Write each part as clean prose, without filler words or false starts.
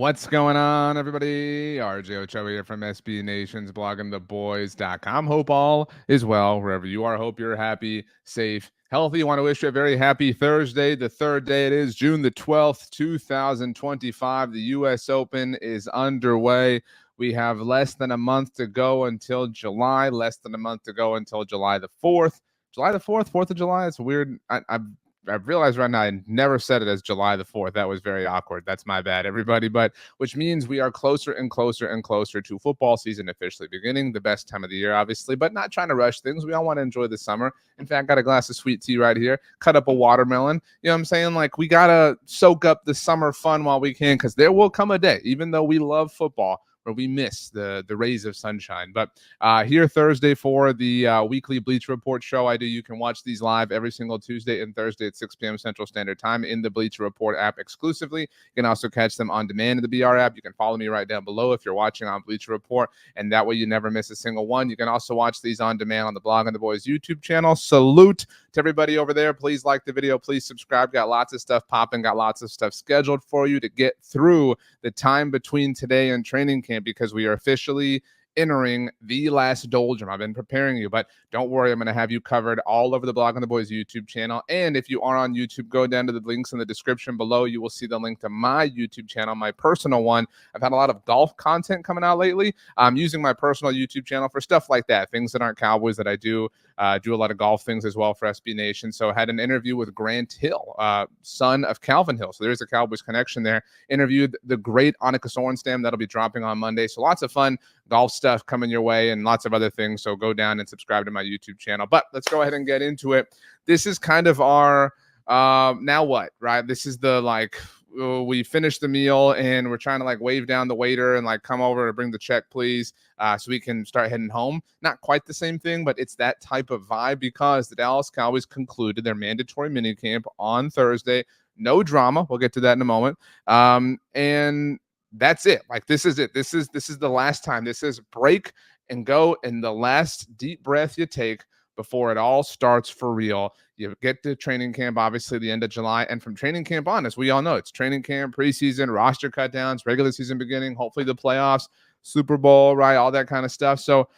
What's going on, everybody? RJ Ochoa here from SB Nation's bloggingtheboys.com. Hope all is well wherever you are. Hope you're happy, safe, healthy. Want to wish you a very happy Thursday. The third day it is, June the 12th, 2025. The U.S. Open is underway. We have less than a month to go until July, less than a month to go until July the 4th. July the 4th, 4th of July. It's weird. I've realized right now I never said it as July the 4th. That was very awkward. That's my bad, everybody. But which means we are closer and closer and closer to football season officially beginning, the best time of the year, obviously, but not trying to rush things. We all want to enjoy the summer. In fact, got a glass of sweet tea right here, cut up a watermelon. You know what I'm saying? Like, we got to soak up the summer fun while we can, because there will come a day, even though we love football, where we miss the rays of sunshine. But here Thursday for the weekly Bleacher Report show I do. You can watch these live every single Tuesday and Thursday at 6 p.m. Central Standard Time in the Bleacher Report app exclusively. You can also catch them on demand in the BR app. You can follow me right down below if you're watching on Bleacher Report, and that way you never miss a single one. You can also watch these on demand on the Blog and the Boys YouTube channel. Salute to everybody over there. Please like the video. Please subscribe. Got lots of stuff popping. Got lots of stuff scheduled for you to get through the time between today and training camp, because we are officially entering the last doldrum. I've been preparing you, but don't worry, I'm going to have you covered all over the Blog on the Boys YouTube channel. And if you are on YouTube, go down to the links in the description below. You will see the link to my YouTube channel, my personal one. I've had a lot of golf content coming out lately. I'm using my personal YouTube channel for stuff like that, things that aren't Cowboys that I do. Do a lot of golf things as well for SB Nation. So I had an interview with Grant Hill, son of Calvin Hill. So there's a Cowboys connection there. Interviewed the great Annika Sorenstam. That'll be dropping on Monday. So lots of fun golf stuff coming your way and lots of other things. So go down and subscribe to my YouTube channel. But let's go ahead and get into it. This is kind of our now what, right? This is the we finished the meal and we're trying to wave down the waiter and come over to bring the check, please, so we can start heading home. Not quite the same thing, but it's that type of vibe, because the Dallas Cowboys concluded their mandatory minicamp on Thursday. No drama. We'll get to that in a moment. And that's it. This is it. This is the last time. This is break and go, and the last deep breath you take before it all starts for real. You get to training camp, obviously, the end of July. And from training camp on, as we all know, it's training camp, preseason, roster cutdowns, regular season beginning, hopefully the playoffs, Super Bowl, right? All that kind of stuff. So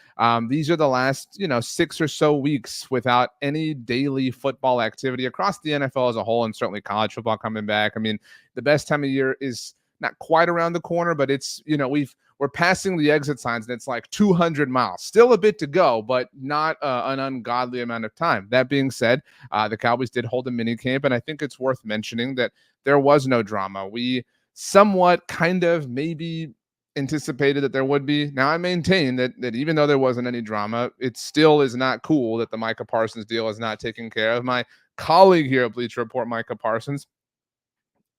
these are the last, 6 or so weeks without any daily football activity across the NFL as a whole, and certainly college football coming back. I mean, the best time of year is not quite around the corner, but it's, we're passing the exit signs, and it's 200 miles. Still a bit to go, but not an ungodly amount of time. That being said, the Cowboys did hold a mini camp, and I think it's worth mentioning that there was no drama. We somewhat kind of maybe anticipated that there would be. Now, I maintain that even though there wasn't any drama, it still is not cool that the Micah Parsons deal is not taken care of. My colleague here at Bleacher Report, Micah Parsons,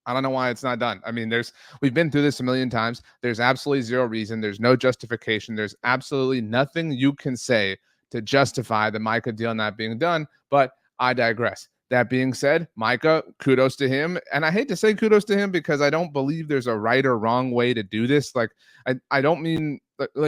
I don't know why it's not done. I mean, we've been through this a million times. There's absolutely zero reason. There's no justification. There's absolutely nothing you can say to justify the Micah deal not being done, but I digress. That being said, Micah, kudos to him. And I hate to say kudos to him, because I don't believe there's a right or wrong way to do this. I don't mean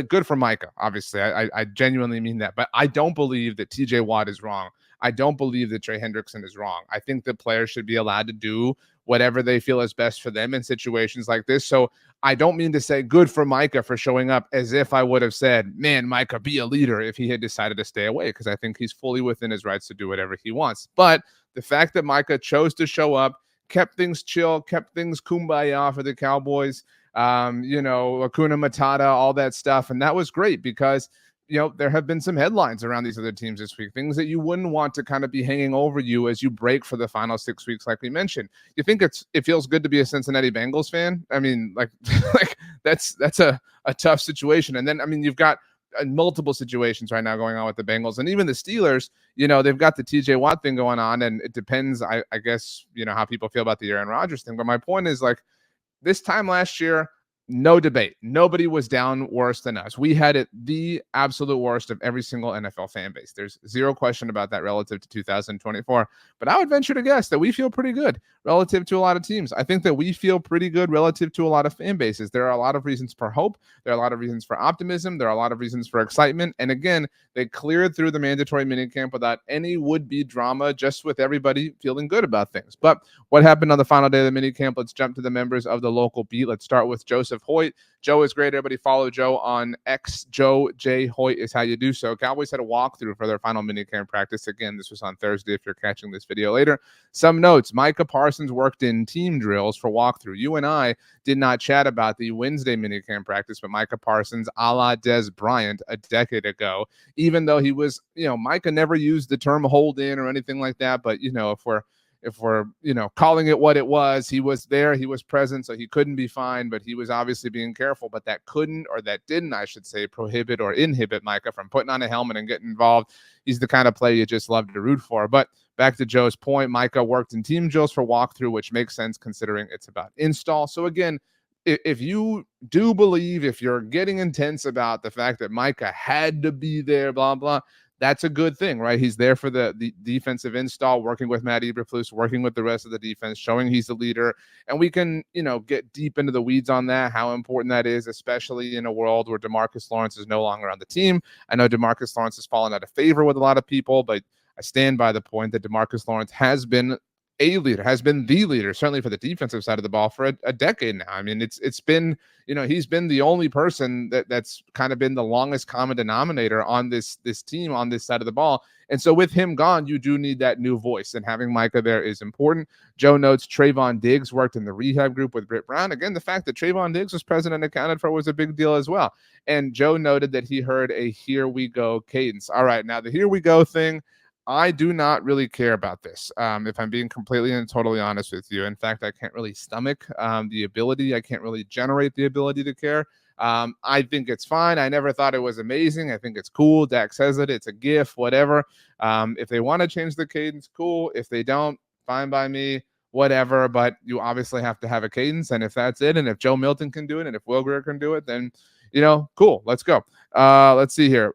good for Micah, obviously. I genuinely mean that. But I don't believe that TJ Watt is wrong. I don't believe that Trey Hendrickson is wrong. I think that players should be allowed to do whatever they feel is best for them in situations like this. So I don't mean to say good for Micah for showing up, as if I would have said, man, Micah, be a leader, if he had decided to stay away, because I think he's fully within his rights to do whatever he wants. But the fact that Micah chose to show up, kept things chill, kept things kumbaya for the Cowboys, Hakuna Matata, all that stuff. And that was great, because there have been some headlines around these other teams this week, things that you wouldn't want to kind of be hanging over you as you break for the final 6 weeks, like we mentioned. You think it feels good to be a Cincinnati Bengals fan? I mean, that's a tough situation. And then, I mean, you've got multiple situations right now going on with the Bengals, and even the Steelers, they've got the TJ Watt thing going on, and it depends, I guess, how people feel about the Aaron Rodgers thing. But my point is, this time last year, no debate. Nobody was down worse than us. We had it the absolute worst of every single NFL fan base. There's zero question about that relative to 2024. But I would venture to guess that we feel pretty good relative to a lot of teams. I think that we feel pretty good relative to a lot of fan bases. There are a lot of reasons for hope. There are a lot of reasons for optimism. There are a lot of reasons for excitement. And again, they cleared through the mandatory minicamp without any would-be drama, just with everybody feeling good about things. But what happened on the final day of the minicamp? Let's jump to the members of the local beat. Let's start with Joseph Hoyt. Joe is great. Everybody follow Joe on X. Joe J. Hoyt is how you do so. Cowboys had a walkthrough for their final minicamp practice. Again, this was on Thursday if you're catching this video later. Some notes. Micah Parsons worked in team drills for walkthrough. You and I did not chat about the Wednesday minicamp practice, but Micah Parsons, a la Des Bryant a decade ago, even though he was, Micah never used the term hold in or anything like that. But, if we're calling it what it was, he was there, he was present, so he couldn't be fined, but he was obviously being careful. But that couldn't, or that didn't, I should say, prohibit or inhibit Micah from putting on a helmet and getting involved. He's the kind of player you just love to root for. But back to Joe's point, Micah worked in team drills for walkthrough, which makes sense considering it's about install. So again, if you do believe, if you're getting intense about the fact that Micah had to be there, blah, blah, that's a good thing, right? He's there for the defensive install, working with Matt Eberflus, working with the rest of the defense, showing he's the leader. And we can, get deep into the weeds on that, how important that is, especially in a world where DeMarcus Lawrence is no longer on the team. I know DeMarcus Lawrence has fallen out of favor with a lot of people, but I stand by the point that DeMarcus Lawrence has been a leader, has been the leader, certainly for the defensive side of the ball for a decade now. I mean, it's been, he's been the only person that's kind of been the longest common denominator on this team on this side of the ball. And so with him gone, you do need that new voice, and having Micah there is important. Joe notes Trayvon Diggs worked in the rehab group with Britt Brown. Again, the fact that Trayvon Diggs was present and accounted for was a big deal as well. And Joe noted that he heard a "here we go" cadence. All right, now the "here we go" thing, I do not really care about this, if I'm being completely and totally honest with you. In fact, I can't really stomach the ability. I can't really generate the ability to care. I think it's fine. I never thought it was amazing. I think it's cool. Dak says it. It's a GIF, whatever. If they want to change the cadence, cool. If they don't, fine by me, whatever. But you obviously have to have a cadence. And if that's it, and if Joe Milton can do it, and if Will Grier can do it, then, cool. Let's go. Let's see here.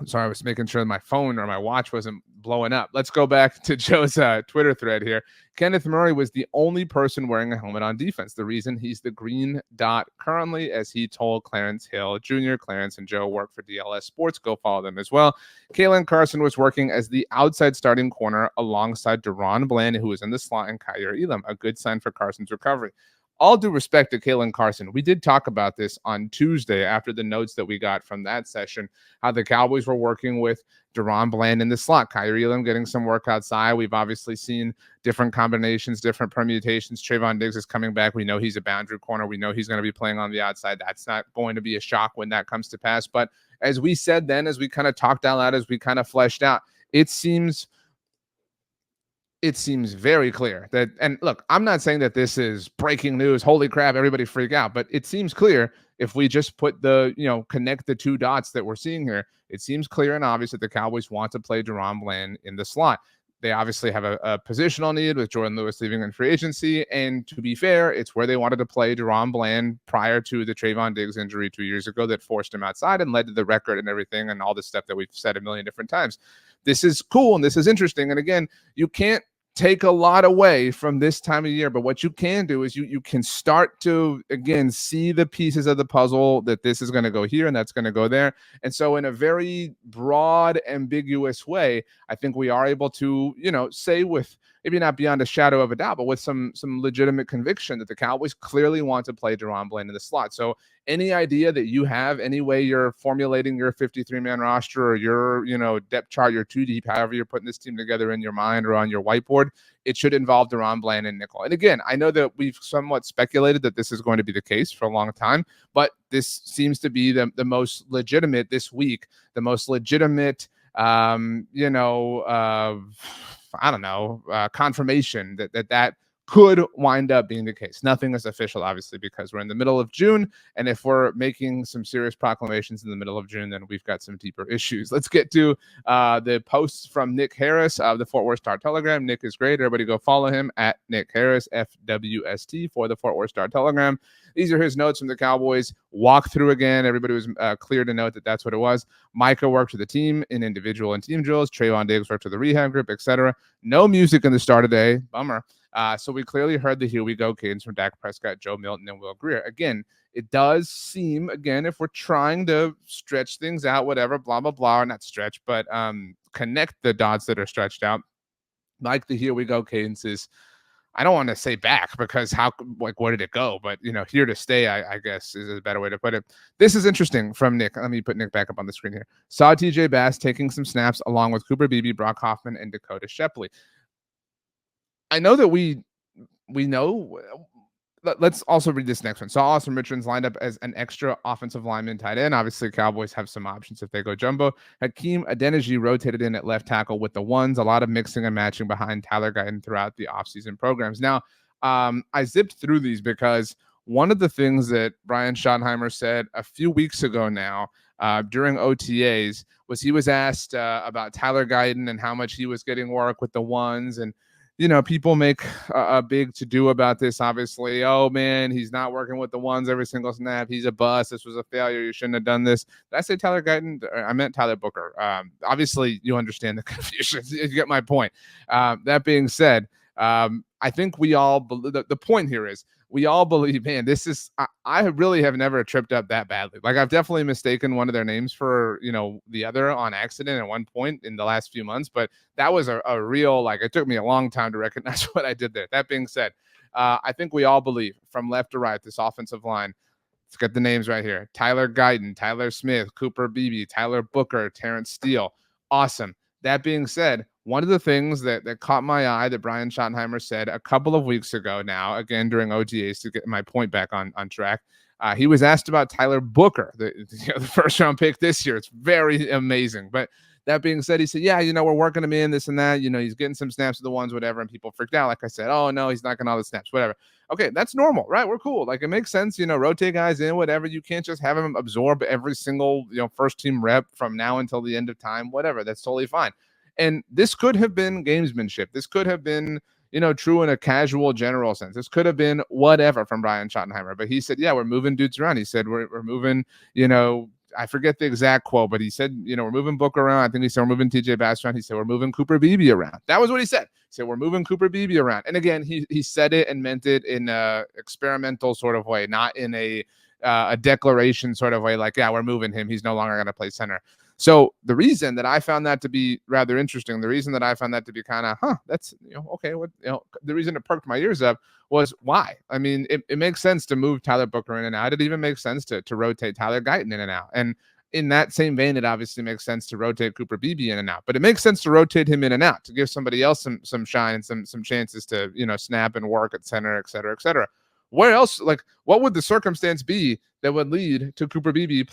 Sorry, I was making sure my phone or my watch wasn't blowing up. Let's go back to Joe's Twitter thread here. Kenneth Murray was the only person wearing a helmet on defense. The reason he's the green dot currently, as he told Clarence Hill Jr. Clarence and Joe work for DLS Sports. Go follow them as well. Kalen Carson was working as the outside starting corner alongside Deron Bland, who was in the slot, and Kaiir Elam. A good sign for Carson's recovery. All due respect to Kalen Carson, we did talk about this on Tuesday after the notes that we got from that session, how the Cowboys were working with Deron Bland in the slot, Kaiir Elam getting some work outside. We've obviously seen different combinations, different permutations. Trayvon Diggs is coming back. We know he's a boundary corner. We know he's going to be playing on the outside. That's not going to be a shock when that comes to pass. But as we said then, as we kind of talked out loud, as we kind of fleshed out, it seems very clear that, and look, I'm not saying that this is breaking news, holy crap, everybody freak out, but it seems clear if we just put connect the two dots that we're seeing here, it seems clear and obvious that the Cowboys want to play Deron Bland in the slot. They obviously have a positional need with Jordan Lewis leaving in free agency. And to be fair, it's where they wanted to play Deron Bland prior to the Trayvon Diggs injury 2 years ago that forced him outside and led to the record and everything and all the stuff that we've said a million different times. This is cool and this is interesting. And again, you can't take a lot away from this time of year, but what you can do is you can start to, again, see the pieces of the puzzle that this is going to go here and that's going to go there. And so in a very broad, ambiguous way, I think we are able to, say with maybe not beyond a shadow of a doubt, but with some legitimate conviction that the Cowboys clearly want to play Deron Bland in the slot. So any idea that you have, any way you're formulating your 53-man roster or your, depth chart, your 2 deep, however you're putting this team together in your mind or on your whiteboard, it should involve Deron Bland and nickel. And again, I know that we've somewhat speculated that this is going to be the case for a long time, but this seems to be the most legitimate this week, the most legitimate, confirmation that could wind up being the case. Nothing is official, obviously, because we're in the middle of June. And if we're making some serious proclamations in the middle of June, then we've got some deeper issues. Let's get to the posts from Nick Harris of the Fort Worth Star Telegram. Nick is great. Everybody go follow him at Nick Harris, FWST, for the Fort Worth Star Telegram. These are his notes from the Cowboys walkthrough again. Everybody was clear to note that that's what it was. Micah worked with the team in individual and team drills. Trayvon Diggs worked with the rehab group, etc. No music in the start today. Bummer. So we clearly heard the here we go cadence from Dak Prescott, Joe Milton, and Will Grier. Again, it does seem, again, if we're trying to stretch things out, whatever, blah, blah, blah, or not stretch, but connect the dots that are stretched out, like the here we go cadences. I don't want to say back because where did it go? But, here to stay, I guess, is a better way to put it. This is interesting from Nick. Let me put Nick back up on the screen here. Saw TJ Bass taking some snaps along with Cooper Beebe, Brock Hoffman, and Dakota Shepley. I know that we know. Let's also read this next one. Saw Austin Richards lined up as an extra offensive lineman tight end. Obviously, Cowboys have some options if they go jumbo. Hakeem Adeniji rotated in at left tackle with the ones. A lot of mixing and matching behind Tyler Guyton throughout the offseason programs. Now, I zipped through these because one of the things that Brian Schottenheimer said a few weeks ago now during OTAs was he was asked about Tyler Guyton and how much he was getting work with the ones. And people make a big to-do about this, obviously. Oh, man, he's not working with the ones every single snap. He's a bust. This was a failure. You shouldn't have done this. Did I say Tyler Guyton? I meant Tyler Booker. Obviously, you understand the confusion. You get my point. That being said, I think we all the point here is we all believe, man, this is I really have never tripped up that badly. Like, I've definitely mistaken one of their names for the other on accident at one point in the last few months, but that was a real, like, it took me a long time to recognize what I did there. That being said, I think we all believe from left to right this offensive line. Let's get the names right here: Tyler Guyton, Tyler Smith, Cooper Beebe, Tyler Booker, Terrence Steele. Awesome. That being said, one of the things that caught my eye that Brian Schottenheimer said a couple of weeks ago now, again during OTAs to get my point back on track, he was asked about Tyler Booker, the first round pick this year. It's very amazing. But that being said, he said, yeah, we're working him in, this and that. He's getting some snaps of the ones, whatever. And people freaked out. Like I said, oh, no, he's not getting all the snaps, whatever. Okay, that's normal, right? We're cool. Like, it makes sense, rotate guys in, whatever. You can't just have him absorb every single, first team rep from now until the end of time, whatever. That's totally fine. And this could have been gamesmanship. This could have been, true in a casual general sense. This could have been whatever from Brian Schottenheimer. But he said, yeah, we're moving dudes around. He said, we're moving, I forget the exact quote, but he said, we're moving Booker around. I think he said we're moving TJ Bass around. He said, we're moving Cooper Beebe around. That was what he said. He said, we're moving Cooper Beebe around. And again, he said it and meant it in a experimental sort of way, not in a declaration sort of way, like, yeah, we're moving him. He's no longer going to play center. So the reason that I found that to be rather interesting, the reason that I found that to be kind of, that's, okay, what, the reason it perked my ears up was why. I mean, it makes sense to move Tyler Booker in and out. It even makes sense to rotate Tyler Guyton in and out. And in that same vein, it obviously makes sense to rotate Cooper Beebe in and out. But it makes sense to rotate him in and out to give somebody else some shine and some chances to, snap and work at center, et cetera, et cetera. Where else, like, what would the circumstance be that would lead to Cooper Beebe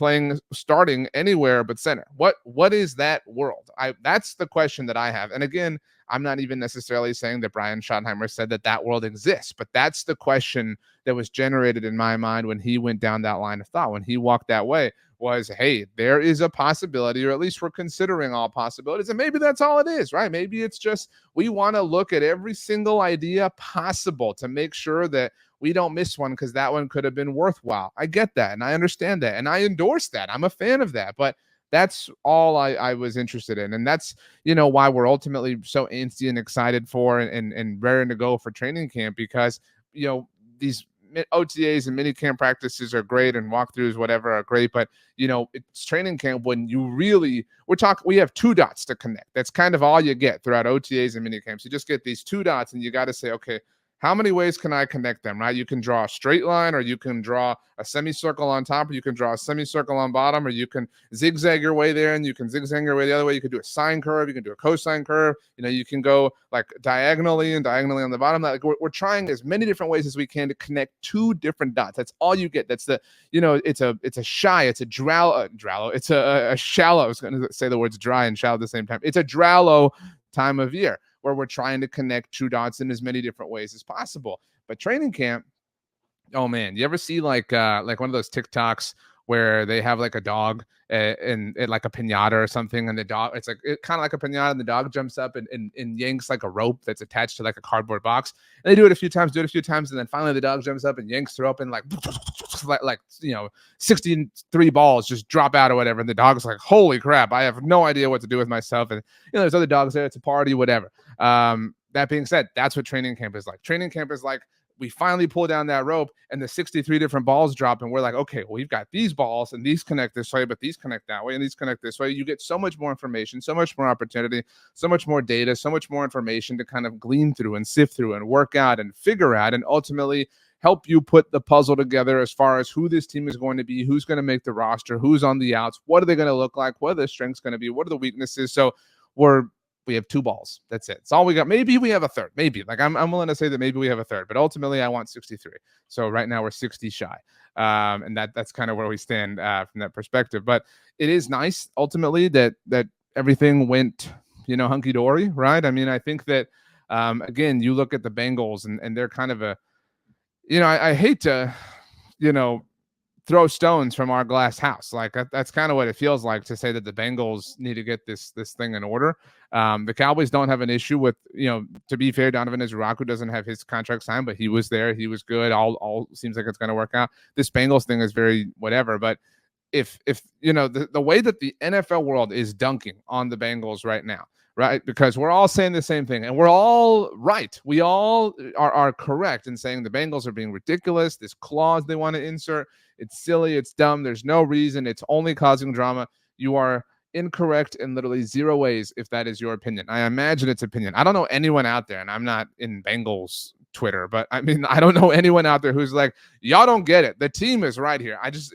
starting anywhere but center? What is that world? That's the question that I have. And again, I'm not even necessarily saying that Brian Schottenheimer said that world exists, but that's the question that was generated in my mind when he went down that line of thought, when he walked that way, was, hey, there is a possibility, or at least we're considering all possibilities. And maybe that's all it is, right? Maybe it's just we want to look at every single idea possible to make sure that we don't miss one, because that one could have been worthwhile. I get that, and I understand that, and I endorse that. I'm a fan of that, but that's all I was interested in. And that's, why we're ultimately so antsy and excited for and raring to go for training camp, because, these OTAs and minicamp practices are great, and walkthroughs, whatever, are great. But, it's training camp when you really, we have two dots to connect. That's kind of all you get throughout OTAs and minicamps. You just get these two dots, and you got to say, okay, how many ways can I connect them, right? You can draw a straight line, or you can draw a semicircle on top, or you can draw a semicircle on bottom, or you can zigzag your way there, and you can zigzag your way the other way. You can do a sine curve. You can do a cosine curve. You can go like diagonally and diagonally on the bottom. Like, we're trying as many different ways as we can to connect two different dots. That's all you get. That's the, it's a shallow. It's a shallow. I was going to say the words dry and shallow at the same time. It's a Drallo time of year. where we're trying to connect true dots in as many different ways as possible. But training camp, oh man, you ever see like one of those TikToks where they have like a dog and like a pinata or something, and the dog, it's like kind of like a pinata, and the dog jumps up and yanks like a rope that's attached to like a cardboard box. And they do it a few times, and then finally the dog jumps up and yanks her up, and like 63 balls just drop out or whatever, and the dog's like, holy crap, I have no idea what to do with myself. And there's other dogs there, it's a party, whatever. That being said, that's what training camp is like. Training camp is like, we finally pull down that rope and the 63 different balls drop, and we're like, okay, well, we've got these balls and these connect this way, but these connect that way and these connect this way. You get so much more information, so much more opportunity, so much more data, so much more information to kind of glean through and sift through and work out and figure out, and ultimately help you put the puzzle together as far as who this team is going to be, who's going to make the roster, who's on the outs, what are they going to look like, what are the strengths going to be, what are the weaknesses. So we have 2 balls. That's it. It's all we got. Maybe we have a third. Maybe. Like I'm willing to say that maybe we have a third, but ultimately I want 63. So right now we're 60 shy. And that's kind of where we stand from that perspective. But it is nice ultimately that everything went, hunky dory, right? I mean, I think that again, you look at the Bengals and they're kind of a, I hate to, throw stones from our glass house. Like that's kind of what it feels like to say that the Bengals need to get this thing in order. The Cowboys don't have an issue with, to be fair, Donovan Izuraku doesn't have his contract signed, but he was there. He was good. All seems like it's going to work out. This Bengals thing is very whatever, but if the way that the NFL world is dunking on the Bengals right now, right? Because we're all saying the same thing and we're all right. We all are correct in saying the Bengals are being ridiculous. This clause they want to insert, it's silly, it's dumb, there's no reason, it's only causing drama. You are incorrect in literally 0 ways if that is your opinion. I imagine it's opinion. I don't know anyone out there, and I'm not in Bengals Twitter, but I mean, I don't know anyone out there who's like, y'all don't get it. The team is right here. I just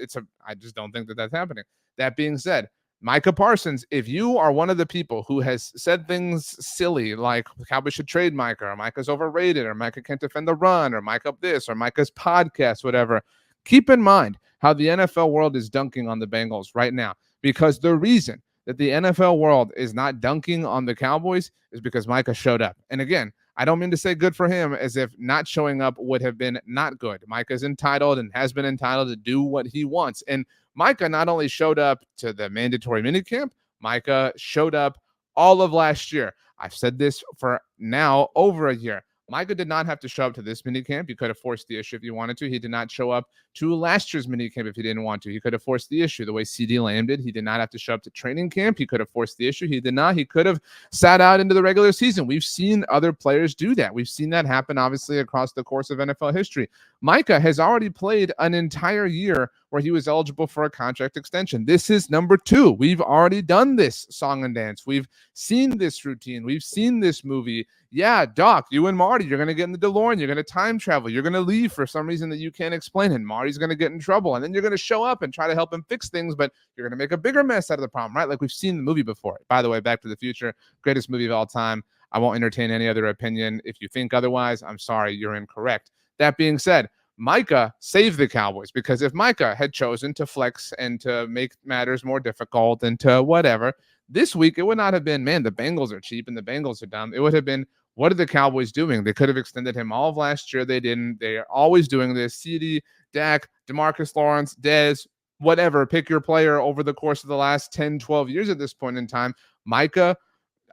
don't think that that's happening. That being said, Micah Parsons, if you are one of the people who has said things silly like the Cowboys should trade Micah, or Micah's overrated, or Micah can't defend the run, or Micah this, or Micah's podcast, whatever, keep in mind how the NFL world is dunking on the Bengals right now, because the reason that the NFL world is not dunking on the Cowboys is because Micah showed up. And again, I don't mean to say good for him as if not showing up would have been not good. Micah's entitled and has been entitled to do what he wants. And Micah not only showed up to the mandatory minicamp, Micah showed up all of last year. I've said this for now over a year. Micah did not have to show up to this minicamp. You could have forced the issue if you wanted to. He did not show up to last year's minicamp if he didn't want to. He could have forced the issue the way CeeDee Lamb did. He did not have to show up to training camp. He could have forced the issue. He did not. He could have sat out into the regular season. We've seen other players do that. We've seen that happen, obviously, across the course of NFL history. Micah has already played an entire year where he was eligible for a contract extension. This is number 2. We've already done this song and dance. We've seen this routine. We've seen this movie. Yeah, Doc, you and Marty, you're going to get in the DeLorean. You're going to time travel. You're going to leave for some reason that you can't explain. And Marty's going to get in trouble. And then you're going to show up and try to help him fix things, but you're going to make a bigger mess out of the problem, right? Like we've seen the movie before. By the way, Back to the Future, greatest movie of all time. I won't entertain any other opinion. If you think otherwise, I'm sorry, you're incorrect. That being said, Micah saved the Cowboys, because if Micah had chosen to flex and to make matters more difficult and to whatever, this week it would not have been, man, the Bengals are cheap and the Bengals are dumb. It would have been, what are the Cowboys doing? They could have extended him all of last year. They didn't. They are always doing this. CD, Dak, DeMarcus Lawrence, Dez, whatever. Pick your player over the course of the last 10, 12 years at this point in time. Micah,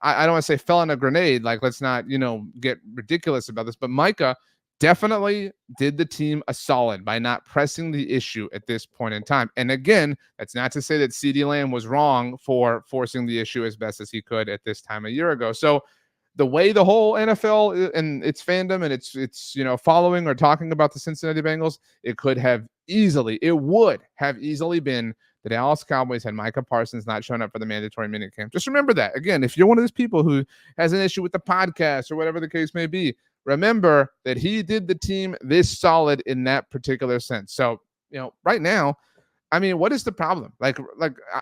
I don't want to say fell on a grenade. Like, let's not, get ridiculous about this. But Micah definitely did the team a solid by not pressing the issue at this point in time. And again, that's not to say that CeeDee Lamb was wrong for forcing the issue as best as he could at this time a year ago. So the way the whole NFL and its fandom and its following or talking about the Cincinnati Bengals, it would have easily been the Dallas Cowboys had Micah Parsons not showing up for the mandatory minicamp. Just remember that. Again, if you're one of those people who has an issue with the podcast or whatever the case may be, remember that he did the team this solid in that particular sense. So, right now, I mean, what is the problem? Like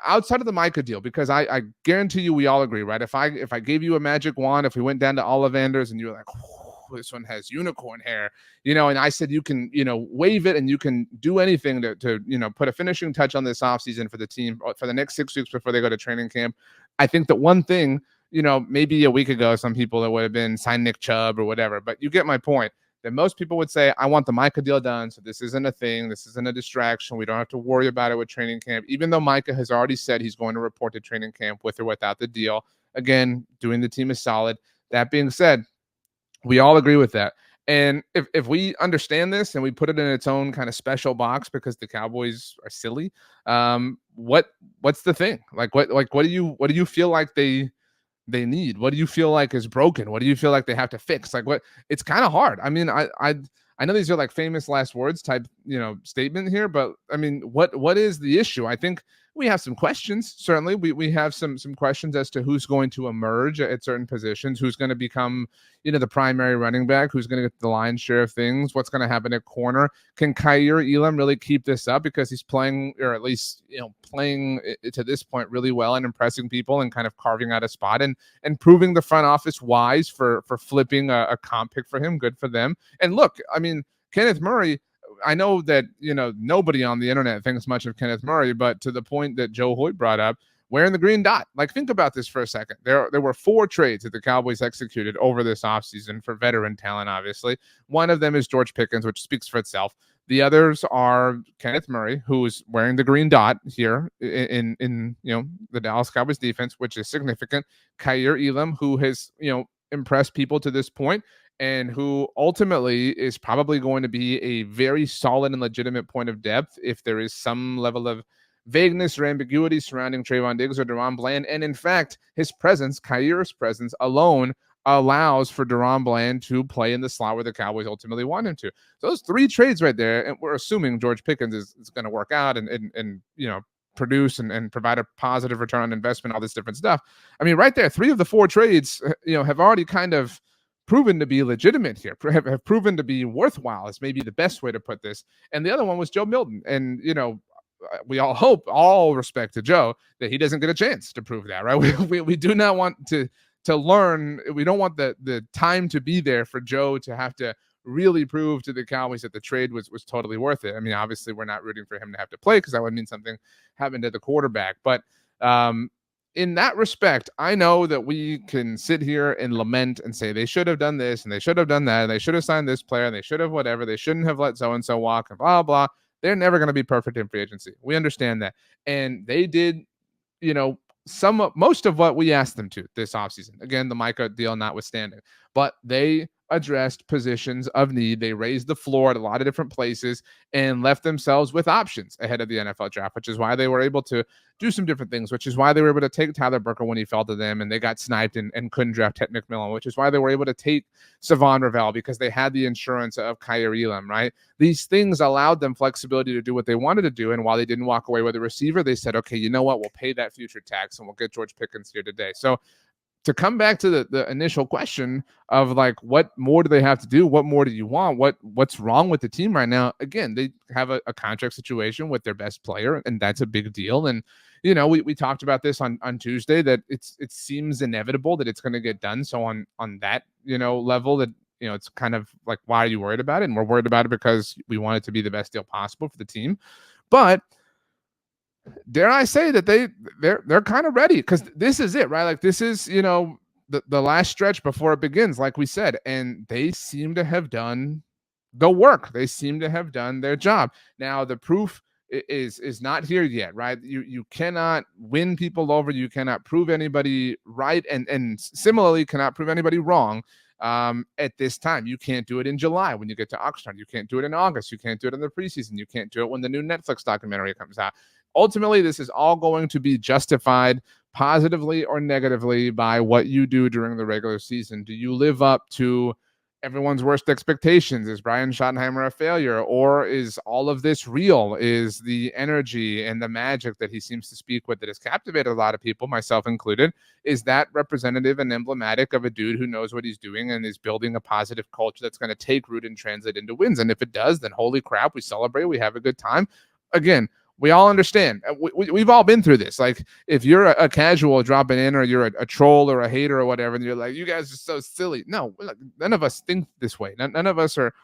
outside of the Micah deal, because I guarantee you we all agree, right? If I gave you a magic wand, if we went down to Ollivanders and you were like, this one has unicorn hair, and I said you can, wave it and you can do anything to put a finishing touch on this offseason for the team for the next 6 weeks before they go to training camp. I think that one thing, maybe a week ago, some people that would have been sign Nick Chubb or whatever, but you get my point. That most people would say, I want the Micah deal done. So this isn't a thing. This isn't a distraction. We don't have to worry about it with training camp, even though Micah has already said he's going to report to training camp with or without the deal. Again, doing the team is solid. That being said, we all agree with that. And if we understand this and we put it in its own kind of special box because the Cowboys are silly, what's the thing? What do you feel like they need? What do you feel like is broken? What do you feel like they have to fix? It's kind of hard. I mean, I know these are like famous last words type, statement here, but I mean, what is the issue? I think we have some questions. Certainly, we have some questions as to who's going to emerge at certain positions, who's going to become, the primary running back, who's going to get the lion's share of things, what's going to happen at corner. Can Kaiir Elam really keep this up because he's playing, or at least playing to this point really well and impressing people and kind of carving out a spot and proving the front office wise for flipping a comp pick for him. Good for them. And look, I mean, Kenneth Murray, I know that, nobody on the internet thinks much of Kenneth Murray, but to the point that Joe Hoyt brought up, wearing the green dot, think about this for a second. There were 4 trades that the Cowboys executed over this offseason for veteran talent, obviously. One of them is George Pickens, which speaks for itself. The others are Kenneth Murray, who is wearing the green dot here in the Dallas Cowboys defense, which is significant. Kaiir Elam, who has, impressed people to this point, and who ultimately is probably going to be a very solid and legitimate point of depth if there is some level of vagueness or ambiguity surrounding Trayvon Diggs or DaRon Bland. And in fact, his presence, Kaiir's presence alone, allows for DaRon Bland to play in the slot where the Cowboys ultimately want him to. So those 3 trades right there, and we're assuming George Pickens is going to work out and produce and provide a positive return on investment, all this different stuff. I mean, right there, 3 of the 4 trades, have already kind of proven to be legitimate here, have proven to be worthwhile is maybe the best way to put this. And the other one was Joe Milton. And, we all hope, all respect to Joe, that he doesn't get a chance to prove that, right? We do not want to learn. We don't want the time to be there for Joe to have to really prove to the Cowboys that the trade was totally worth it. I mean, obviously we're not rooting for him to have to play because that would mean something happened to the quarterback. But in that respect, I know that we can sit here and lament and say they should have done this and they should have done that and they should have signed this player and they should have whatever. They shouldn't have let so-and-so walk and blah, blah. They're never going to be perfect in free agency. We understand that. And they did, most of what we asked them to this offseason. Again, the Micah deal notwithstanding. But they addressed positions of need. They raised the floor at a lot of different places and left themselves with options ahead of the NFL draft, which is why they were able to do some different things, which is why they were able to take Tyler Burker when he fell to them and they got sniped and couldn't draft Ted McMillan, which is why they were able to take Savon Ravel because they had the insurance of Kaiir Elam, right? These things allowed them flexibility to do what they wanted to do. And while they didn't walk away with a receiver, they said, okay, you know what? We'll pay that future tax and we'll get George Pickens here today. So to come back to the initial question of what more do they have to do? What more do you want? What's wrong with the team right now? Again, they have a contract situation with their best player, and that's a big deal. And, we talked about this on Tuesday that it seems inevitable that it's going to get done. So on that, level that, it's kind of like, why are you worried about it? And we're worried about it because we want it to be the best deal possible for the team. But dare I say that they're kind of ready because this is it, right? This is, the last stretch before it begins, like we said, and they seem to have done the work. They seem to have done their job. Now, the proof is not here yet, right? You cannot win people over. You cannot prove anybody right. And similarly cannot prove anybody wrong at this time. You can't do it in July when you get to Oxnard. You can't do it in August. You can't do it in the preseason. You can't do it when the new Netflix documentary comes out. Ultimately, this is all going to be justified positively or negatively by what you do during the regular season. Do you live up to everyone's worst expectations? Is Brian Schottenheimer a failure? Or is all of this real? Is the energy and the magic that he seems to speak with that has captivated a lot of people, myself included, is that representative and emblematic of a dude who knows what he's doing and is building a positive culture that's going to take root and translate into wins? And if it does, then holy crap, we celebrate, we have a good time. Again, we all understand. We've all been through this. If you're a casual dropping in or you're a troll or a hater or whatever, and you're like, you guys are so silly. No, none of us think this way. None of us are,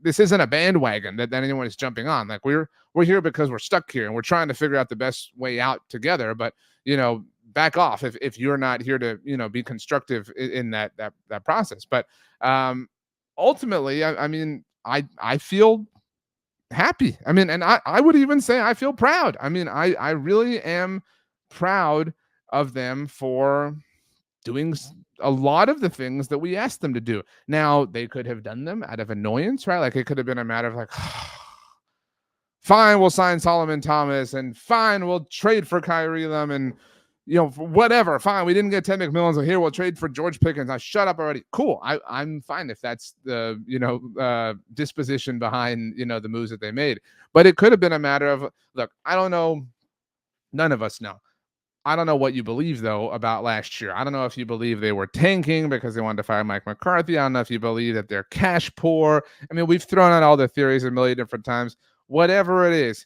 this isn't a bandwagon that anyone is jumping on. We're here because we're stuck here and we're trying to figure out the best way out together. But, back off if you're not here to, be constructive in that process. But ultimately, I mean, I feel happy. I mean, and I would even say I feel proud. I mean, I really am proud of them for doing a lot of the things that we asked them to do. Now, they could have done them out of annoyance, right? Like, it could have been a matter of like, fine, we'll sign Solomon Thomas, and fine, we'll trade for Kyrie Lem, and whatever. Fine, we didn't get Ted McMillan, so here we'll trade for George Pickens. Now, shut up already. Cool. I'm fine if that's the disposition behind the moves that they made. But it could have been a matter of, look, I don't know. None of us know. I don't know what you believe, though, about last year. I don't know if you believe they were tanking because they wanted to fire Mike McCarthy. I don't know if you believe that they're cash poor. I mean, we've thrown out all the theories a million different times. Whatever it is,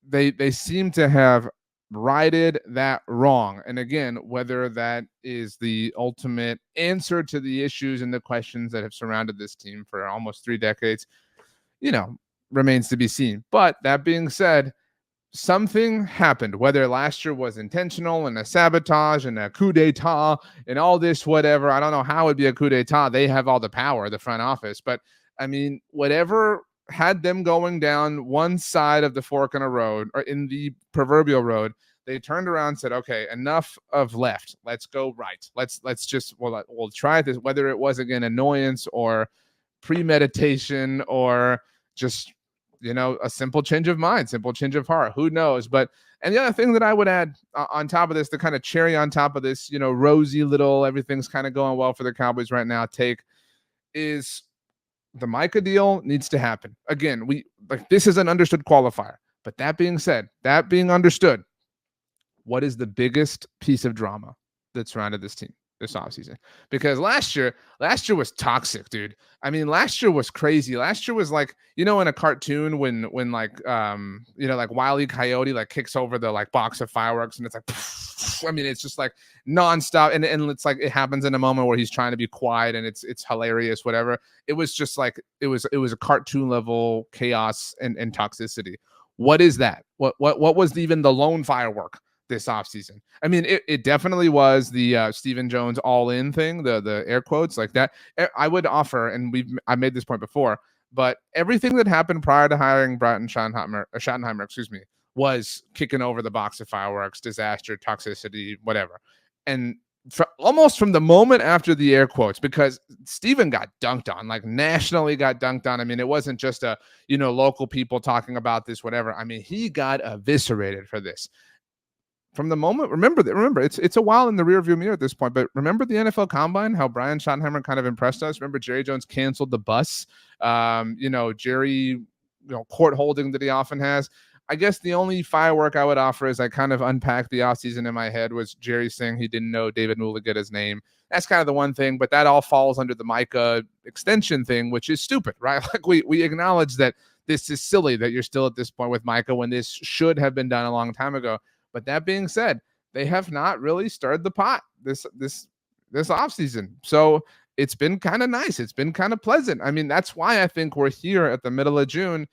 they seem to have righted that wrong. And again, whether that is the ultimate answer to the issues and the questions that have surrounded this team for almost 3 decades, remains to be seen. But that being said, something happened, whether last year was intentional and a sabotage and a coup d'etat and all this, whatever. I don't know how it'd be a coup d'etat. They have all the power, the front office. But I mean, whatever had them going down one side of the fork in a road, or in the proverbial road, they turned around and said, okay, enough of left. Let's go right. Let's just, we'll try this, whether it was, again, annoyance or premeditation or just a simple change of mind, simple change of heart. Who knows? But, and the other thing that I would add on top of this, the kind of cherry on top of this, rosy little, everything's kind of going well for the Cowboys right now, take is the Micah deal needs to happen. Again, this is an understood qualifier. But that being said, that being understood, what is the biggest piece of drama that surrounded this team this offseason? Because last year was toxic, dude. I mean, last year was crazy. Last year was like, in a cartoon when like like Wile E. Coyote like kicks over the like box of fireworks, and it's like, I mean, it's just like nonstop, and it's like it happens in a moment where he's trying to be quiet, and it's hilarious, whatever. It was just like it was a cartoon level chaos and toxicity. What is that? What was even the lone firework this offseason? I mean, it definitely was the Stephen Jones all-in thing, the air quotes like that. I would offer, and I made this point before, but everything that happened prior to hiring Broughton Schottenheimer, was kicking over the box of fireworks, disaster, toxicity, whatever. And almost from the moment after the air quotes, because Stephen got dunked on, like nationally got dunked on. I mean, it wasn't just local people talking about this, whatever. I mean, he got eviscerated for this. From the moment, remember, it's a while in the rearview mirror at this point, but remember the NFL Combine, how Brian Schottenheimer kind of impressed us. Remember Jerry Jones canceled the bus, Jerry, court holding that he often has. I guess the only firework I would offer, as I kind of unpacked the offseason in my head, was Jerry saying he didn't know David Mulligat's name. That's kind of the one thing, but that all falls under the Micah extension thing, which is stupid, right? Like we acknowledge that this is silly that you're still at this point with Micah when this should have been done a long time ago. But that being said, they have not really stirred the pot this offseason. So it's been kind of nice. It's been kind of pleasant. I mean, that's why I think we're here at the middle of June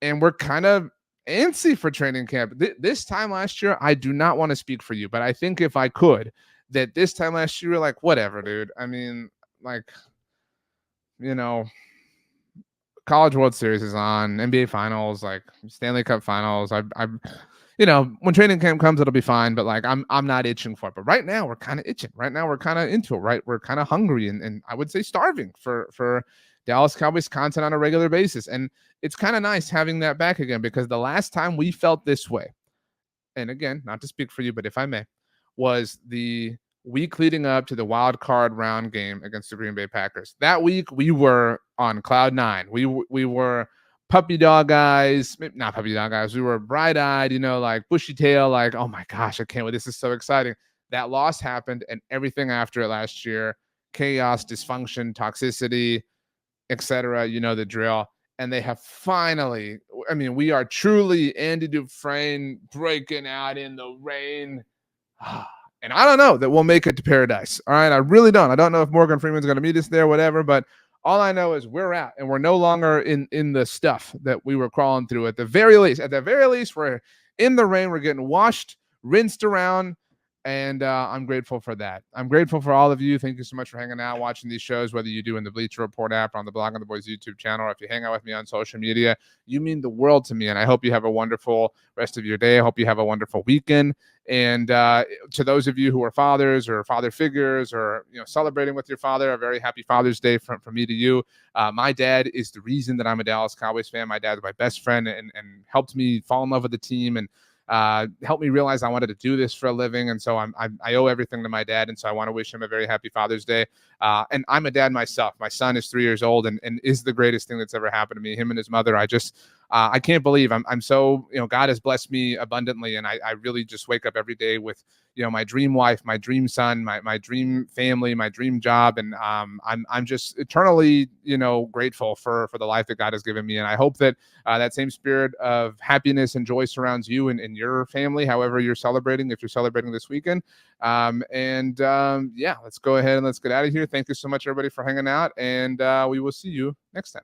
and we're kind of antsy for training camp. This time last year, I do not want to speak for you, but I think if I could, that this time last year, like, whatever, dude. I mean, like, College World Series is on, NBA Finals, like Stanley Cup Finals. When training camp comes, it'll be fine. But like, I'm not itching for it. But right now, we're kind of itching. Right now, we're kind of into it. Right, we're kind of hungry and I would say starving for Dallas Cowboys content on a regular basis. And it's kind of nice having that back again, because the last time we felt this way, and again, not to speak for you, but if I may, was the week leading up to the wild card round game against the Green Bay Packers. That week, we were on cloud nine. We were puppy dog eyes, not puppy dog eyes. We were bright-eyed, like bushy tail, like, oh my gosh, I can't wait. This is so exciting. That loss happened, and everything after it last year, chaos, dysfunction, toxicity, etc. The drill. And they have finally, I mean, we are truly Andy Dufresne breaking out in the rain. And I don't know that we'll make it to paradise. All right. I really don't. I don't know if Morgan Freeman's going to meet us there, whatever. But all I know is we're out and we're no longer in the stuff that we were crawling through. At the very least, we're in the rain. We're getting washed, rinsed around, And I'm grateful for that. I'm grateful for all of you. Thank you so much for hanging out, watching these shows, whether you do in the Bleacher Report app, or on the Blog on the Boys YouTube channel, or if you hang out with me on social media. You mean the world to me. And I hope you have a wonderful rest of your day. I hope you have a wonderful weekend. And to those of you who are fathers or father figures, or celebrating with your father, a very happy Father's Day from me to you. My dad is the reason that I'm a Dallas Cowboys fan. My dad's my best friend, and helped me fall in love with the team, and helped me realize I wanted to do this for a living. And so I owe everything to my dad. And so I want to wish him a very happy Father's Day. And I'm a dad myself. My son is 3 years old, and is the greatest thing that's ever happened to me. Him and his mother. I can't believe I'm so, God has blessed me abundantly. And I really just wake up every day with, my dream wife, my dream son, my dream family, my dream job. And I'm just eternally, grateful for the life that God has given me. And I hope that that same spirit of happiness and joy surrounds you and your family, however you're celebrating, if you're celebrating this weekend. Yeah, let's go ahead and let's get out of here. Thank you so much, everybody, for hanging out. And we will see you next time.